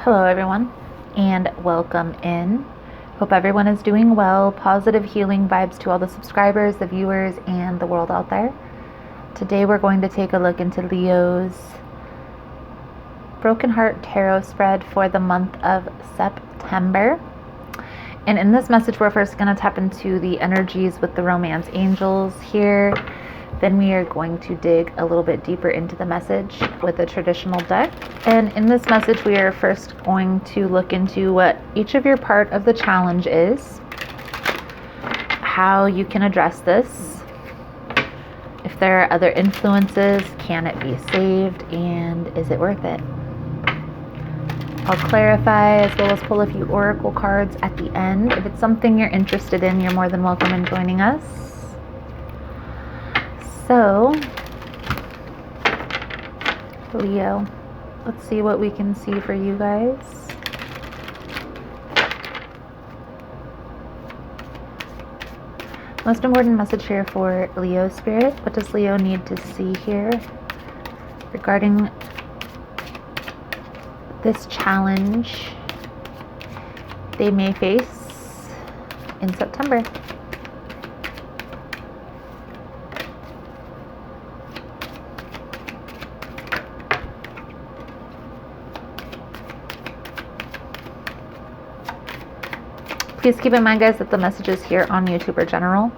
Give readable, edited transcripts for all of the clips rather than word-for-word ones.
Hello everyone and welcome in. Hope everyone is doing well. Positive healing vibes to all the subscribers, the viewers, and the world out there. Today we're going to take a look into Leo's Broken Heart Tarot spread for the month of September. And in this message we're first going to tap into the energies with the romance angels here. Then we are going to dig a little bit deeper into the message with a traditional deck. And in this message, we are first going to look into what each of your part of the challenge is, how you can address this, if there are other influences, can it be saved, and is it worth it? I'll clarify as well as pull a few oracle cards at the end. If it's something you're interested in, you're more than welcome in joining us. So, Leo, let's see what we can see for you guys. Most important message here for Leo Spirit. What does Leo need to see here regarding this challenge they may face in September? Please keep in mind, guys, that the messages here on YouTube are general.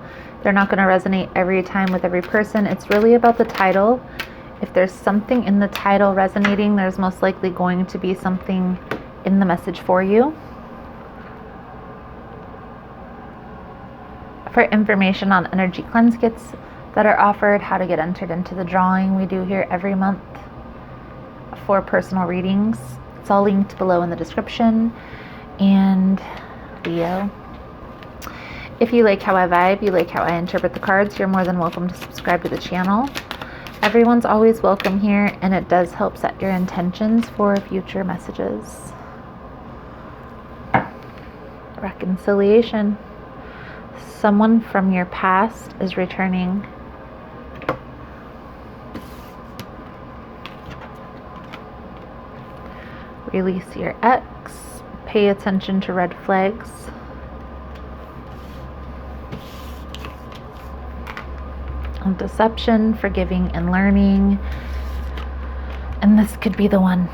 They're not going to resonate every time with every person. It's really about the title. If there's something in the title resonating, there's most likely going to be something in the message for you. For information on energy cleanse kits that are offered, how to get entered into the drawing we do here every month for personal readings, it's all linked below in the description. And Leo, if you like how I vibe, you like how I interpret the cards, you're more than welcome to subscribe to the channel. Everyone's always welcome here, and it does help set your intentions for future messages. Reconciliation. Someone from your past is returning. Release your ex. Pay attention to red flags. Deception, forgiving and learning. And this could be the one.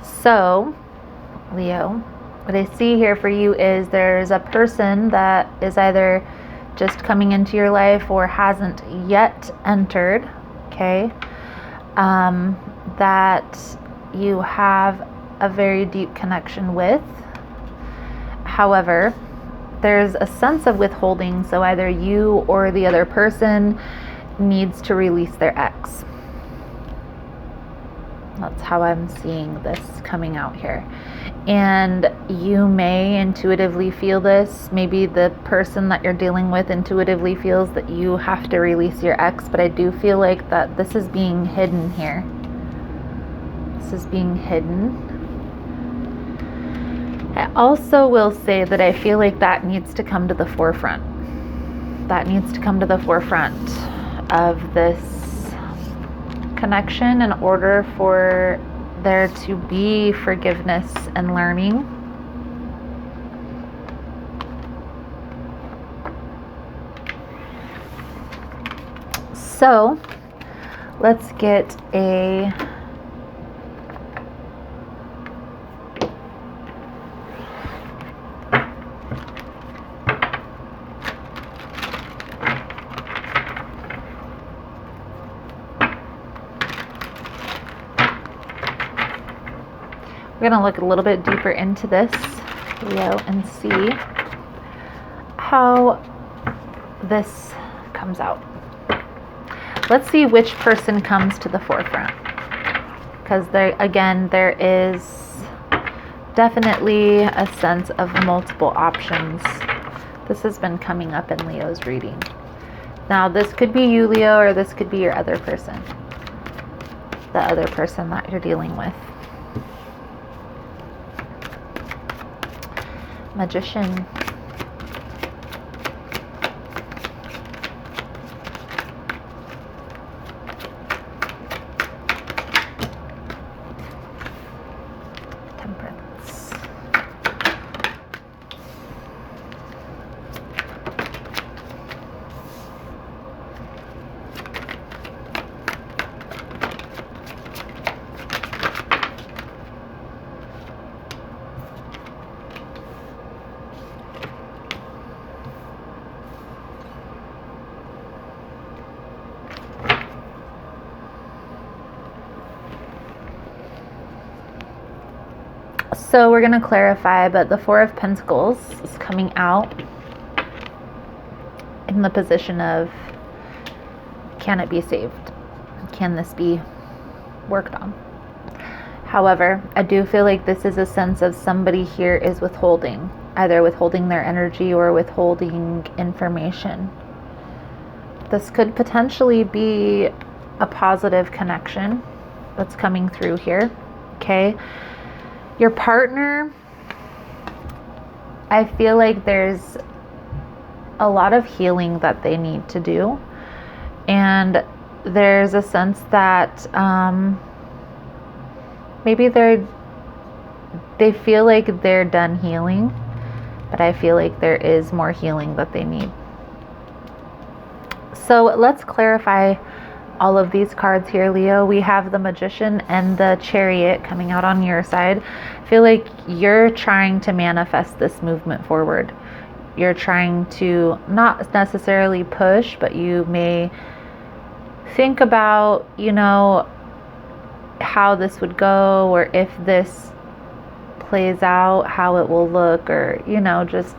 So, Leo, what I see here for you is there's a person that is either just coming into your life or hasn't yet entered, okay? That you have a very deep connection with. However, there's a sense of withholding, so either you or the other person needs to release their ex. That's how I'm seeing this coming out here. And you may intuitively feel this. Maybe the person that you're dealing with intuitively feels that you have to release your ex, but I do feel like that this is being hidden here. This is being hidden. I also will say that I feel like that needs to come to the forefront. That needs to come to the forefront of this connection in order for there to be forgiveness and learning. So let's get a We're going to look a little bit deeper into this, Leo, and see how this comes out. Let's see which person comes to the forefront. Because there is definitely a sense of multiple options. This has been coming up in Leo's reading. Now, this could be you, Leo, or this could be your other person. The other person that you're dealing with. Magician. So we're going to clarify, but the Four of Pentacles is coming out in the position of, can it be saved? Can this be worked on? However, I do feel like this is a sense of somebody here is withholding, either withholding their energy or withholding information. This could potentially be a positive connection that's coming through here, okay? Your partner, I feel like there's a lot of healing that they need to do. And there's a sense that maybe they feel like they're done healing, but I feel like there is more healing that they need. So let's clarify all of these cards here, Leo. We have the Magician and the Chariot coming out on your side. I feel like you're trying to manifest this movement forward. You're trying to not necessarily push, but you may think about, you know, how this would go, or if this plays out, how it will look, or, you know, just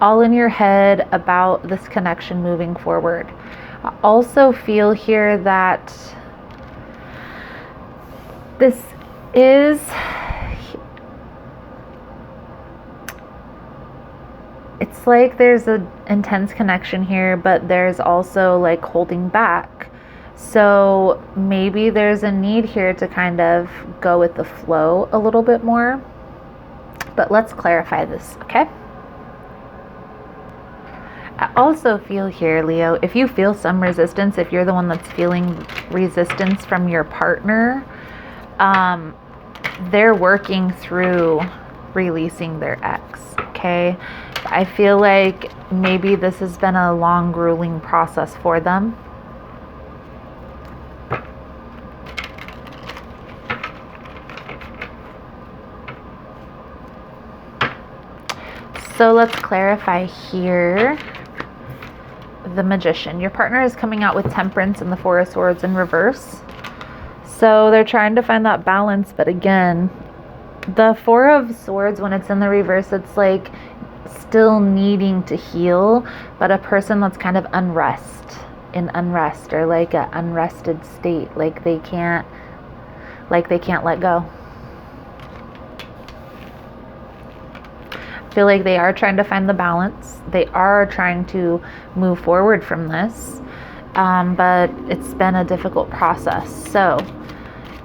all in your head about this connection moving forward. I also feel here that this is, it's like there's an intense connection here, but there's also like holding back. So maybe there's a need here to kind of go with the flow a little bit more. But let's clarify this, okay? I also feel here, Leo, if you feel some resistance, if you're the one that's feeling resistance from your partner, they're working through releasing their ex, okay? I feel like maybe this has been a long, grueling process for them. So let's clarify here. The Magician. Your partner is coming out with Temperance and the Four of Swords in reverse. So they're trying to find that balance, but again, the Four of Swords, when it's in the reverse, it's like still needing to heal, but a person that's kind of unrest, or like an unrested state, like they can't let go. I feel like they are trying to find the balance. They are trying to move forward from this, but it's been a difficult process. So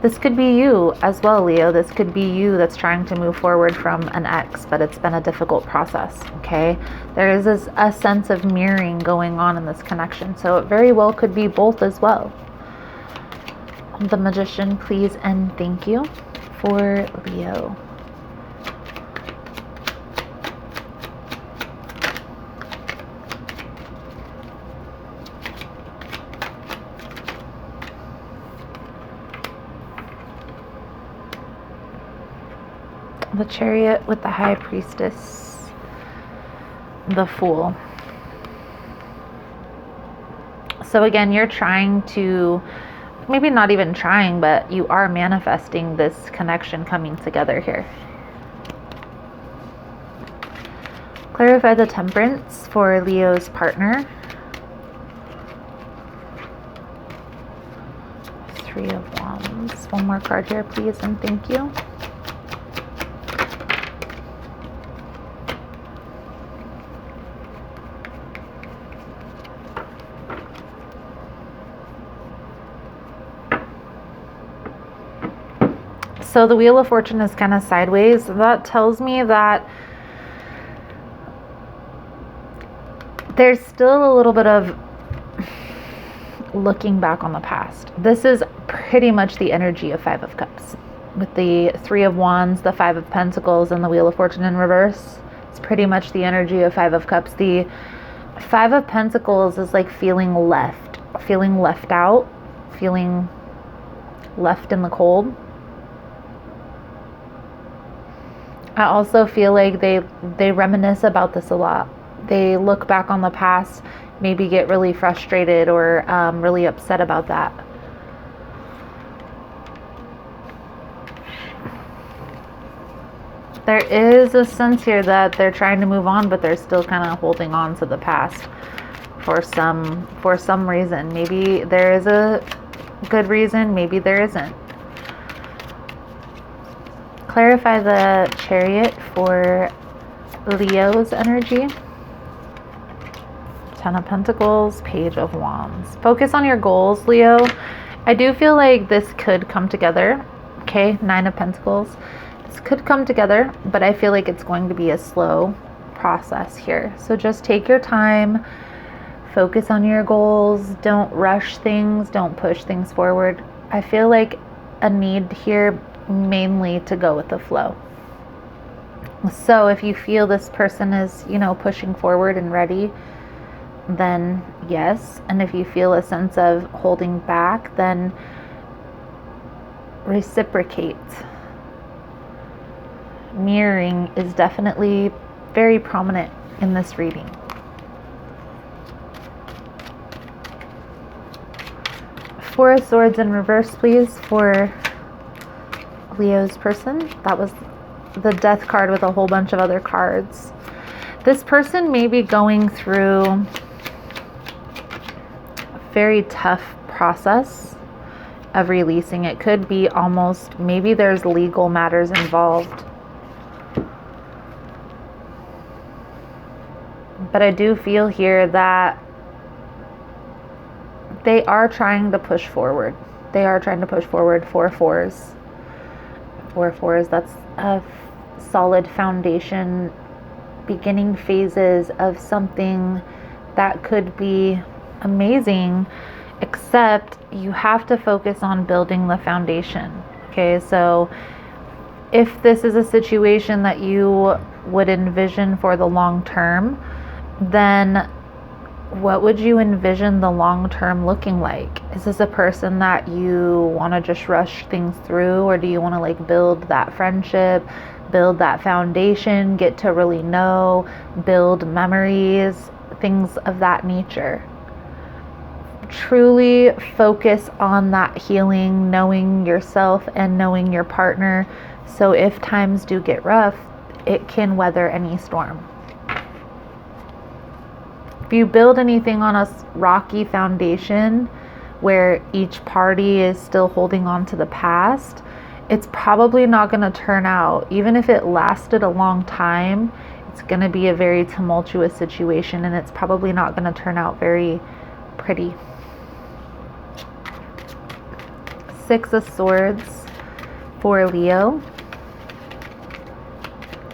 this could be you as well, Leo. This could be you that's trying to move forward from an ex, but it's been a difficult process, okay? There is a sense of mirroring going on in this connection, so it very well could be both as well. The Magician, please and thank you for Leo. The Chariot with the High Priestess, the Fool. So again, you're trying to, maybe not even trying, but you are manifesting this connection coming together here. Clarify the Temperance for Leo's partner. Three of Wands. One more card here, please, and thank you. So the Wheel of Fortune is kind of sideways. That tells me that there's still a little bit of looking back on the past. This is pretty much the energy of Five of Cups. With the Three of Wands, the Five of Pentacles, and the Wheel of Fortune in reverse. It's pretty much the energy of Five of Cups. The Five of Pentacles is like feeling left out, feeling left in the cold. I also feel like they reminisce about this a lot. They look back on the past, maybe get really frustrated or really upset about that. There is a sense here that they're trying to move on, but they're still kind of holding on to the past for some reason. Maybe there is a good reason, maybe there isn't. Clarify the Chariot for Leo's energy. 10 of Pentacles, Page of Wands. Focus on your goals, Leo. I do feel like this could come together. Okay, 9 of Pentacles. This could come together, but I feel like it's going to be a slow process here. So just take your time. Focus on your goals. Don't rush things. Don't push things forward. I feel like a need here mainly to go with the flow. So if you feel this person is, pushing forward and ready, then yes. And if you feel a sense of holding back, then reciprocate. Mirroring is definitely very prominent in this reading. Four of Swords in reverse, please, for Leo's person. That was the Death card with a whole bunch of other cards. This person may be going through a very tough process of releasing. It could be almost, maybe there's legal matters involved. But I do feel here that they are trying to push forward. They are trying to push forward. 4 fours. 4 fours, that's a solid foundation. Beginning phases of something that could be amazing, except you have to focus on building the foundation. Okay, so if this is a situation that you would envision for the long term, then what would you envision the long term looking like? Is this a person that you want to just rush things through, or do you want to like build that friendship, build that foundation, get to really know, build memories, things of that nature? Truly focus on that healing, knowing yourself and knowing your partner, so if times do get rough, it can weather any storm. If you build anything on a rocky foundation where each party is still holding on to the past, it's probably not going to turn out. Even if it lasted a long time, it's going to be a very tumultuous situation, and it's probably not going to turn out very pretty. 6 of Swords for Leo.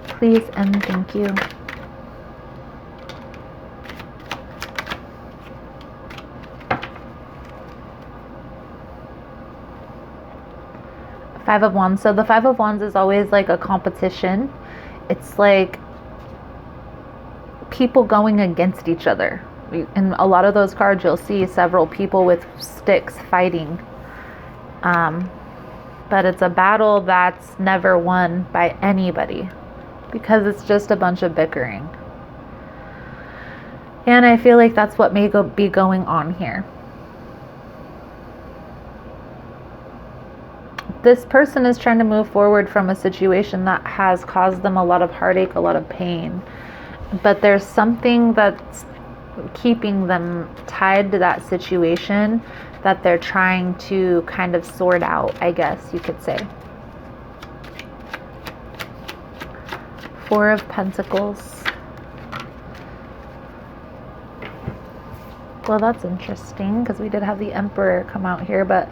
Please and thank you. Five of Wands. So the Five of Wands is always like a competition. It's like people going against each other. In a lot of those cards, you'll see several people with sticks fighting. But it's a battle that's never won by anybody, because it's just a bunch of bickering. And I feel like that's what may be going on here. This person is trying to move forward from a situation that has caused them a lot of heartache, a lot of pain. But there's something that's keeping them tied to that situation that they're trying to kind of sort out, I guess you could say. 4 of Pentacles. Well, that's interesting, because we did have the Emperor come out here, but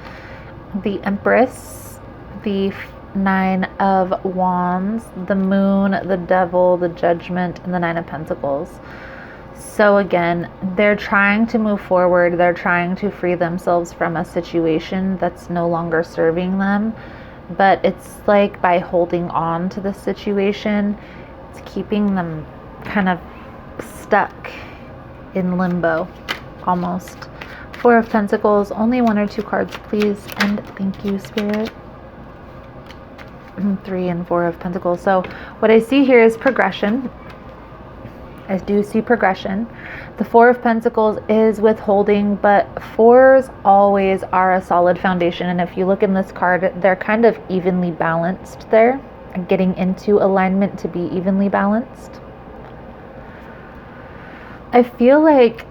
the Empress, the 9 of Wands, the Moon, the Devil, the Judgment, and the 9 of Pentacles. So again, they're trying to move forward. They're trying to free themselves from a situation that's no longer serving them. But it's like by holding on to the situation, it's keeping them kind of stuck in limbo, almost. 4 of Pentacles, only 1 or 2 cards, please. And thank you, Spirit. 3 and 4 of Pentacles. So what I see here is progression. I do see progression. The 4 of Pentacles is withholding, but 4s always are a solid foundation. And if you look in this card, they're kind of evenly balanced there. getting into alignment to be evenly balanced. I feel like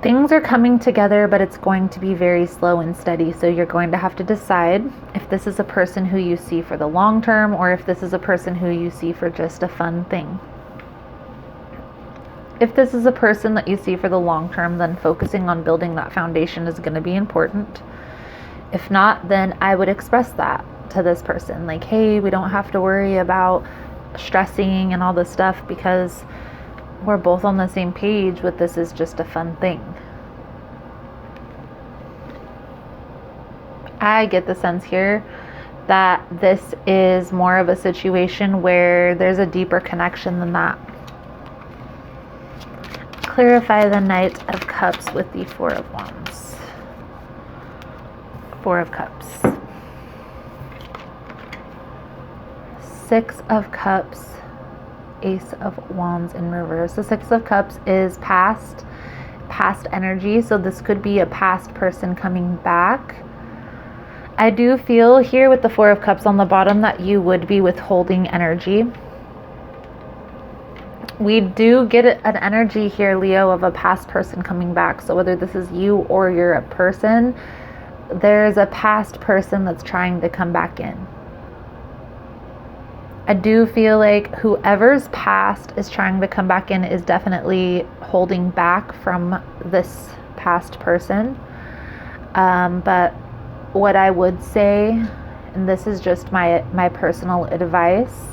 things are coming together, but it's going to be very slow and steady. So you're going to have to decide if this is a person who you see for the long term, or if this is a person who you see for just a fun thing. If this is a person that you see for the long term, then focusing on building that foundation is going to be important. If not, then I would express that to this person. Like, hey, we don't have to worry about stressing and all this stuff because we're both on the same page with this is just a fun thing. I get the sense here that this is more of a situation where there's a deeper connection than that. Clarify the Knight of Cups with the Four of Wands. Four of Cups. Six of Cups. Ace of Wands in reverse. The Six of Cups is past energy, so this could be a past person coming back. I do feel here with the Four of Cups on the bottom that you would be withholding energy. We do get an energy here, Leo, of a past person coming back. So whether this is you or you're a person, there's a past person that's trying to come back in. I do feel like whoever's past is trying to come back in is definitely holding back from this past person. But what I would say, and this is just my personal advice,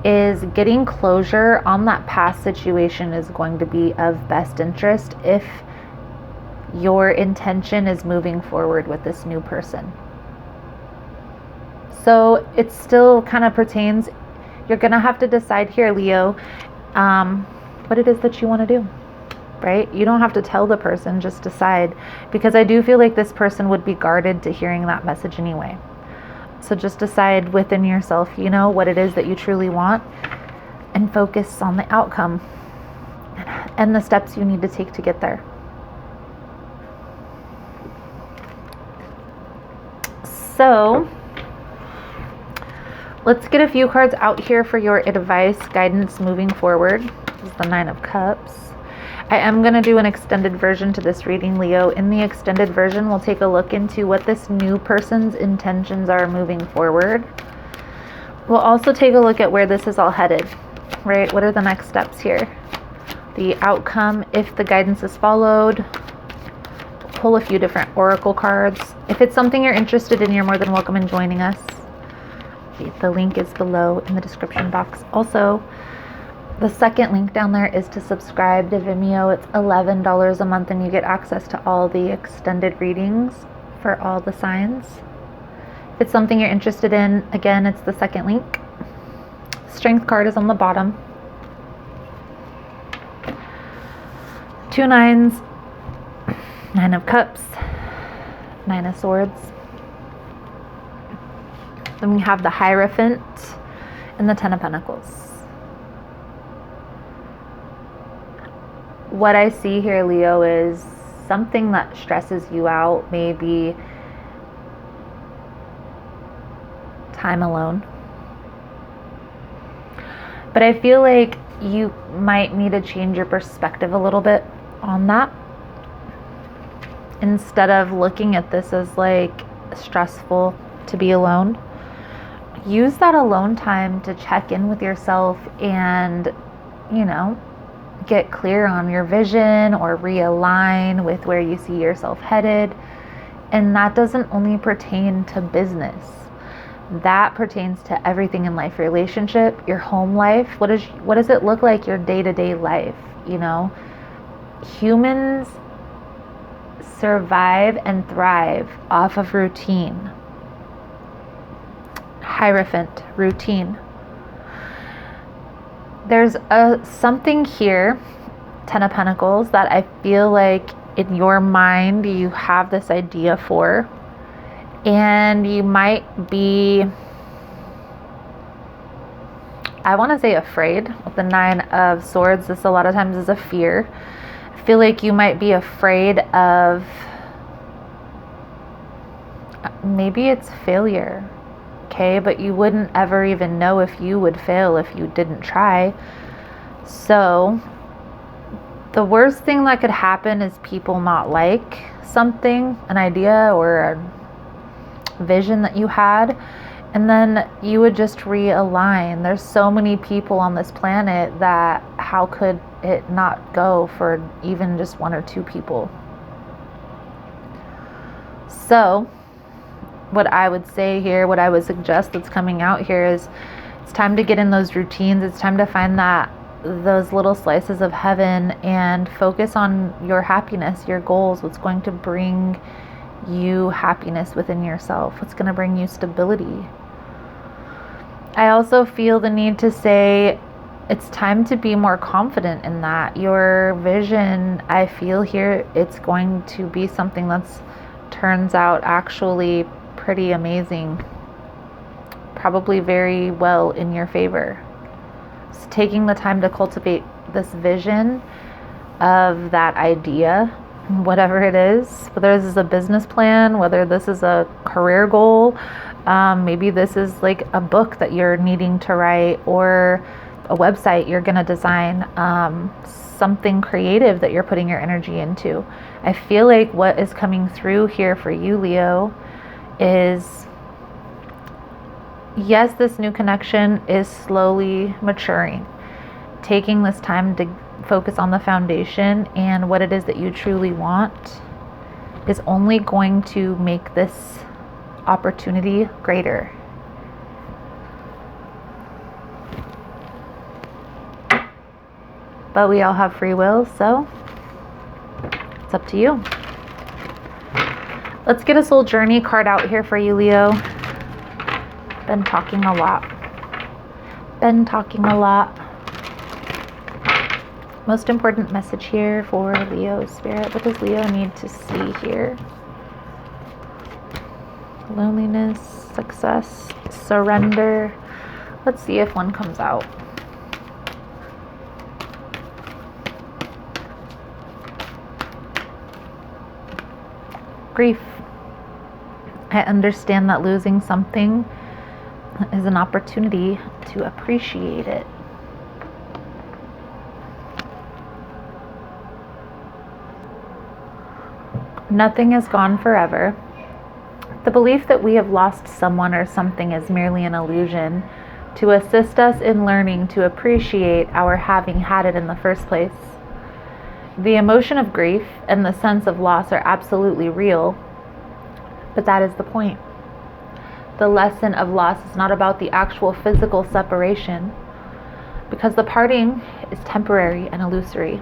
is getting closure on that past situation is going to be of best interest if your intention is moving forward with this new person. So it still kind of pertains. You're going to have to decide here, Leo, what it is that you want to do, right? You don't have to tell the person, just decide, because I do feel like this person would be guarded to hearing that message anyway. So just decide within yourself, what it is that you truly want, and focus on the outcome and the steps you need to take to get there. So let's get a few cards out here for your advice, guidance moving forward. This is the Nine of Cups. I am going to do an extended version to this reading, Leo. In the extended version, we'll take a look into what this new person's intentions are moving forward. We'll also take a look at where this is all headed, right? What are the next steps here? The outcome, if the guidance is followed. Pull a few different oracle cards. If it's something you're interested in, you're more than welcome in joining us. The link is below in the description box. Also, the second link down there is to subscribe to Vimeo. It's $11 a month and you get access to all the extended readings for all the signs. If it's something you're interested in, again, it's the second link. Strength card is on the bottom. 2 nines, Nine of Cups, Nine of Swords. Then we have the Hierophant and the Ten of Pentacles. What I see here, Leo, is something that stresses you out, maybe time alone. But I feel like you might need to change your perspective a little bit on that. Instead of looking at this as like stressful to be alone, use that alone time to check in with yourself and, get clear on your vision or realign with where you see yourself headed. And that doesn't only pertain to business. That pertains to everything in life, your relationship, your home life. What does it look like, your day-to-day life? Humans survive and thrive off of routine. Hierophant, routine. There's something here, Ten of Pentacles, that I feel like in your mind you have this idea for, and you might be, I want to say afraid. With the Nine of Swords, this a lot of times is a fear. I feel like you might be afraid of, maybe it's failure. Okay, okay, but you wouldn't ever even know if you would fail if you didn't try. So the worst thing that could happen is people not like something, an idea or a vision that you had, and then you would just realign. There's so many people on this planet that how could it not go for even just one or two people? So what I would say here, what I would suggest that's coming out here is it's time to get in those routines. It's time to find those little slices of heaven and focus on your happiness, your goals, what's going to bring you happiness within yourself, what's going to bring you stability. I also feel the need to say it's time to be more confident in that. Your vision, I feel here, it's going to be something that's turns out actually pretty amazing, probably very well in your favor. So taking the time to cultivate this vision of that idea, whatever it is, whether this is a business plan, whether this is a career goal, maybe this is like a book that you're needing to write or a website you're going to design, something creative that you're putting your energy into. I feel like what is coming through here for you, Leo, is yes, this new connection is slowly maturing. Taking this time to focus on the foundation and what it is that you truly want is only going to make this opportunity greater. But we all have free will, so it's up to you. Let's get a soul journey card out here for you, Leo. Been talking a lot. Most important message here for Leo Spirit. What does Leo need to see here? Loneliness, success, surrender. Let's see if one comes out. Grief. I understand that losing something is an opportunity to appreciate it. Nothing is gone forever. The belief that we have lost someone or something is merely an illusion to assist us in learning to appreciate our having had it in the first place. The emotion of grief and the sense of loss are absolutely real, but that is the point. The lesson of loss is not about the actual physical separation, because the parting is temporary and illusory.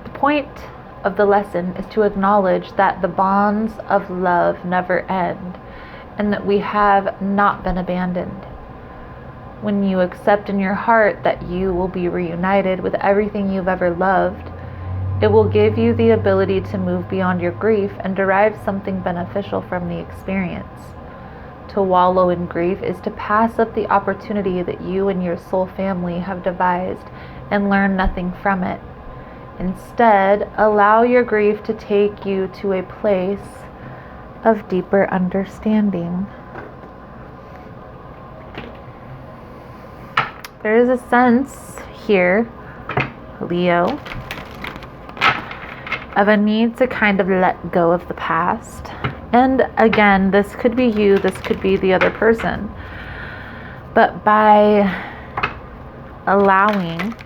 The point of the lesson is to acknowledge that the bonds of love never end and that we have not been abandoned. When you accept in your heart that you will be reunited with everything you've ever loved, it will give you the ability to move beyond your grief and derive something beneficial from the experience. To wallow in grief is to pass up the opportunity that you and your soul family have devised and learn nothing from it. Instead, allow your grief to take you to a place of deeper understanding. There is a sense here, Leo, of a need to kind of let go of the past. And again, this could be you, this could be the other person. But by allowing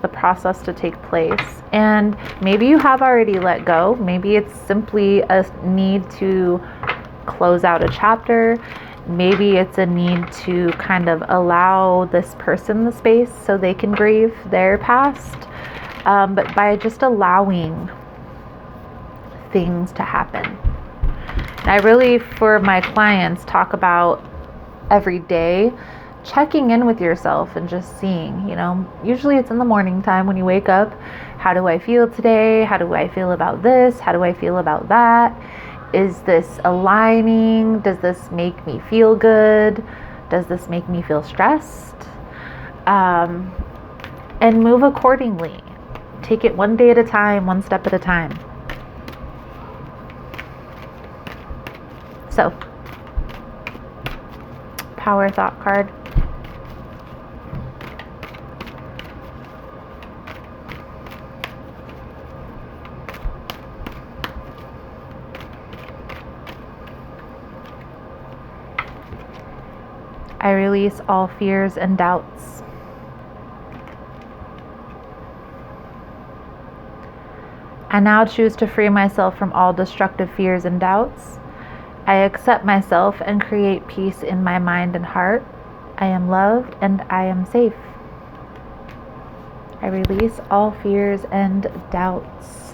the process to take place, and maybe you have already let go, maybe it's simply a need to close out a chapter, maybe it's a need to kind of allow this person the space so they can grieve their past. But by just allowing things to happen. And I really, for my clients, talk about every day checking in with yourself and just seeing, usually it's in the morning time when you wake up. How do I feel today? How do I feel about this? How do I feel about that? Is this aligning? Does this make me feel good? Does this make me feel stressed? And move accordingly. Take it one day at a time, one step at a time. So, Power Thought card. I release all fears and doubts. I now choose to free myself from all destructive fears and doubts. I accept myself and create peace in my mind and heart. I am loved and I am safe. I release all fears and doubts.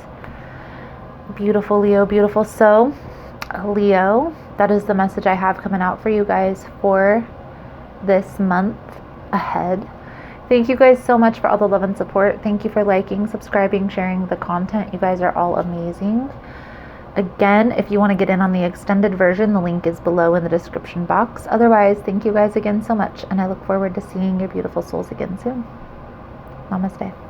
Beautiful, Leo, beautiful. So, Leo, that is the message I have coming out for you guys for this month ahead. Thank you guys so much for all the love and support. Thank you for liking, subscribing, sharing the content. You guys are all amazing. Again, if you want to get in on the extended version, the link is below in the description box. Otherwise, thank you guys again so much, and I look forward to seeing your beautiful souls again soon. Namaste.